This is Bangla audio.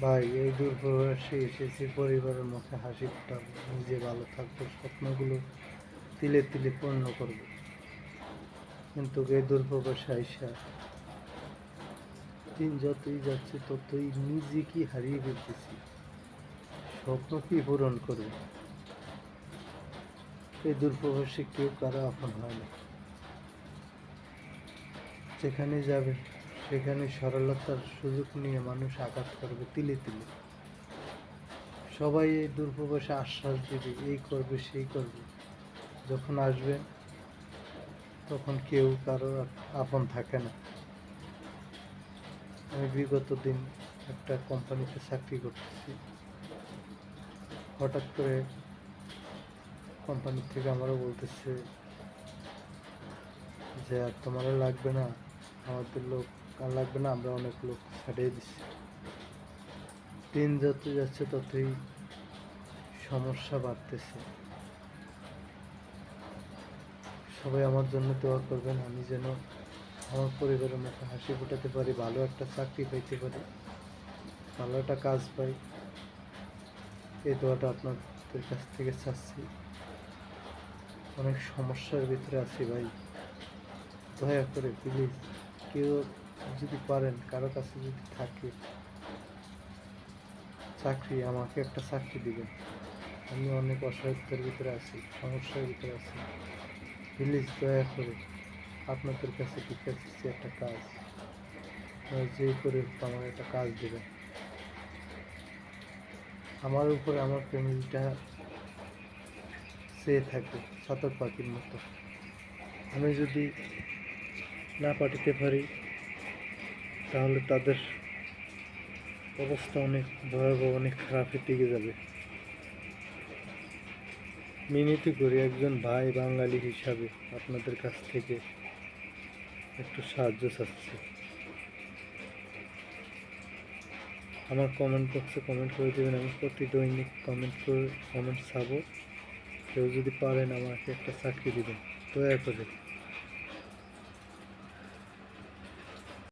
ভাই এই দূরপ্রবাসে এসেছি পরিবারের মুখে হাসি ফোটাবো, নিজে ভালো থাকবো, স্বপ্নগুলো তিলে তিলে পূর্ণ করবো। কিন্তু এই দূরপ্রবাসে আইসা দিন যতই যাচ্ছে ততই নিজেকে হারিয়ে ফেলতেছি। স্বপ্ন কি পূরণ করবে? এই দূরপ্রবাসে কেউ কারো আপন হয় না। যেখানে যাবে সেখানে সরলতার সুযোগ নিয়ে মানুষ আঘাত করবে তিলে তিলে। সবাই এই দূরপ্রবাসে আশ্বাস দিবে, এই করবে সেই করবে। যখন আসবেন তখন কেউ কারো আপন থাকে না। আমি বিগত দিন একটা কোম্পানিতে চাকরি করতেছি। হঠাৎ করে কোম্পানি থেকে আমারও বলতেছে যে আর তোমারও লাগবে না, আমাদের লোক আর লাগবে না, আমরা অনেক লোক ছাড়িয়ে দিচ্ছি। দিন যত যাচ্ছে ততই সমস্যা বাড়তেছে। সবাই আমার জন্য দোয়া করবেন, আমি যেন আমার পরিবারের মুখে হাসি ফোটাতে পারি, ভালো একটা চাকরি পাইতে পারি, ভালো একটা কাজ পাই। এই দোয়াটা আপনাদের কাছ থেকে চাচ্ছি। অনেক সমস্যার ভিতরে আছি ভাই, দয়া করে প্লিজ কেউ যদি পারেন, কারো কাছে যদি থাকে চাকরি, আমাকে একটা চাকরি দিবেন। আমি অনেক অসহায়তার ভিতরে আছি, সমস্যার ভিতরে আছি। প্লিজ দয়া করে আপনাদের কাছে ভিক্ষা চাচ্ছি একটা কাজ, যে করে আমার একটা কাজ দেবেন। আমার উপরে আমার ফ্যামিলিটা চেয়ে থাকে ছাতক পাখির মতো। আমি যদি না পাঠাতে পারি তাহলে তাদের অবস্থা অনেক ভয়াবহ, অনেক খারাপের দিকে যাবে। মিনতি করি একজন ভাই বাঙালি হিসাবে আপনাদের কাছ থেকে একটু সাহায্য চাচ্ছি। আমার কমেন্ট বক্সে কমেন্ট করে দেবেন, আমি প্রতি দৈনিক কমেন্ট চাবো। কেউ যদি পারেন আমাকে একটা চাকরি দিবেন দয়া করে।